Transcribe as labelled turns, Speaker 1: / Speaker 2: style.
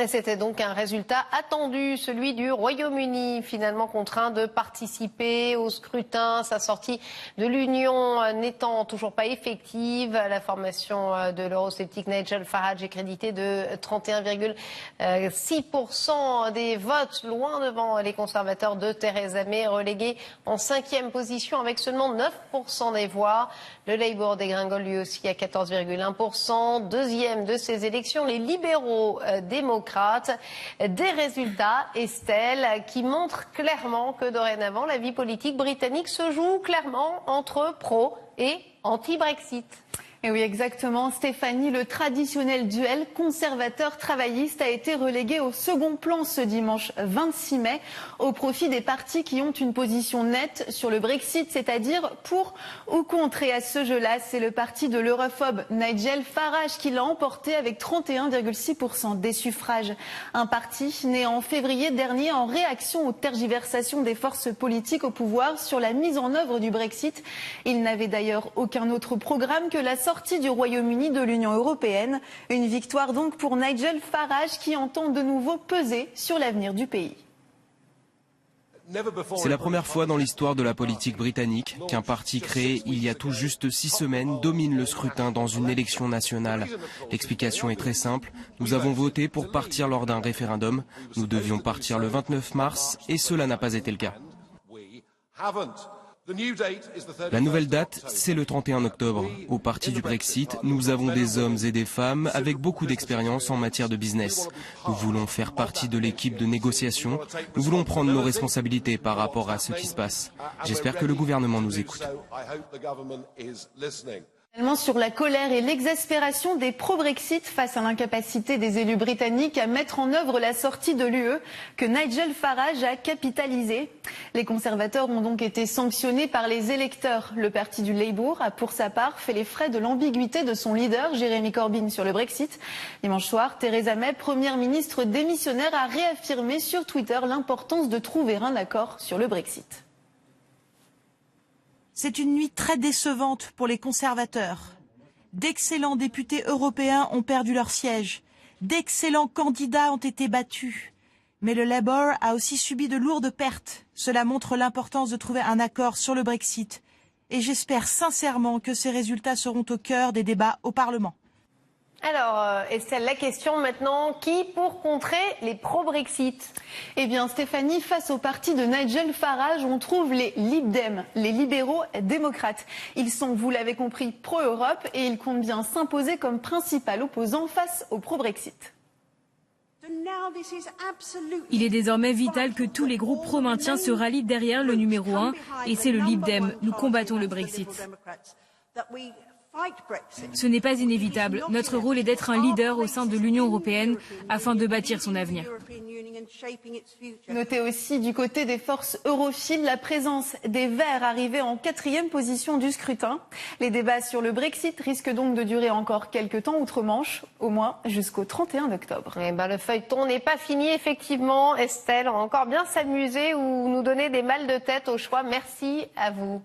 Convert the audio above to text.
Speaker 1: Et c'était donc un résultat attendu, celui du Royaume-Uni, finalement contraint de participer au scrutin. Sa sortie de l'Union n'étant toujours pas effective. La formation de l'eurosceptique Nigel Farage est crédité de 31,6% des votes, loin devant les conservateurs de Theresa May, reléguée en 5e position avec seulement 9% des voix. Le Labour dégringole lui aussi à 14,1%. Deuxième de ces élections, les libéraux démocrates. Des résultats, Estelle, qui montrent clairement que dorénavant, la vie politique britannique se joue clairement entre pro et anti-Brexit.
Speaker 2: Et oui, exactement, Stéphanie, le traditionnel duel conservateur-travailliste a été relégué au second plan ce dimanche 26 mai au profit des partis qui ont une position nette sur le Brexit, c'est-à-dire pour ou contre. Et à ce jeu-là, c'est le parti de l'europhobe Nigel Farage qui l'a emporté avec 31,6% des suffrages. Un parti né en février dernier en réaction aux tergiversations des forces politiques au pouvoir sur la mise en œuvre du Brexit. Il n'avait d'ailleurs aucun autre programme que la sortie du Royaume-Uni de l'Union européenne. Une victoire donc pour Nigel Farage qui entend de nouveau peser sur l'avenir du pays.
Speaker 3: C'est la première fois dans l'histoire de la politique britannique qu'un parti créé il y a tout juste 6 semaines domine le scrutin dans une élection nationale. L'explication est très simple. Nous avons voté pour partir lors d'un référendum. Nous devions partir le 29 mars et cela n'a pas été le cas. La nouvelle date, c'est le 31 octobre. Au parti du Brexit, nous avons des hommes et des femmes avec beaucoup d'expérience en matière de business. Nous voulons faire partie de l'équipe de négociation. Nous voulons prendre nos responsabilités par rapport à ce qui se passe. J'espère que le gouvernement nous écoute.
Speaker 2: Sur la colère et l'exaspération des pro-Brexit face à l'incapacité des élus britanniques à mettre en œuvre la sortie de l'UE que Nigel Farage a capitalisé. Les conservateurs ont donc été sanctionnés par les électeurs. Le parti du Labour a pour sa part fait les frais de l'ambiguïté de son leader, Jeremy Corbyn, sur le Brexit. Dimanche soir, Theresa May, première ministre démissionnaire, a réaffirmé sur Twitter l'importance de trouver un accord sur le Brexit.
Speaker 4: C'est une nuit très décevante pour les conservateurs. D'excellents députés européens ont perdu leur siège. D'excellents candidats ont été battus. Mais le Labour a aussi subi de lourdes pertes. Cela montre l'importance de trouver un accord sur le Brexit. Et j'espère sincèrement que ces résultats seront au cœur des débats au Parlement.
Speaker 1: Alors, Estelle, la question maintenant, qui pour contrer les pro-Brexit?
Speaker 2: Eh bien, Stéphanie, face au parti de Nigel Farage, on trouve les Lib Dem, les libéraux démocrates. Ils sont, vous l'avez compris, pro-Europe et ils comptent bien s'imposer comme principal opposant face au pro-Brexit.
Speaker 5: Il est désormais vital que tous les groupes pro-maintien se rallient derrière le numéro 1 et c'est le Lib Dem. Nous combattons le Brexit. Ce n'est pas inévitable. Notre rôle est d'être un leader au sein de l'Union européenne afin de bâtir son avenir.
Speaker 2: Notez aussi du côté des forces europhiles la présence des Verts arrivés en 4e position du scrutin. Les débats sur le Brexit risquent donc de durer encore quelques temps outre-Manche, au moins jusqu'au 31 octobre.
Speaker 1: Eh ben, le feuilleton n'est pas fini, effectivement. Estelle, on va encore bien s'amuser ou nous donner des mal de tête au choix. Merci à vous.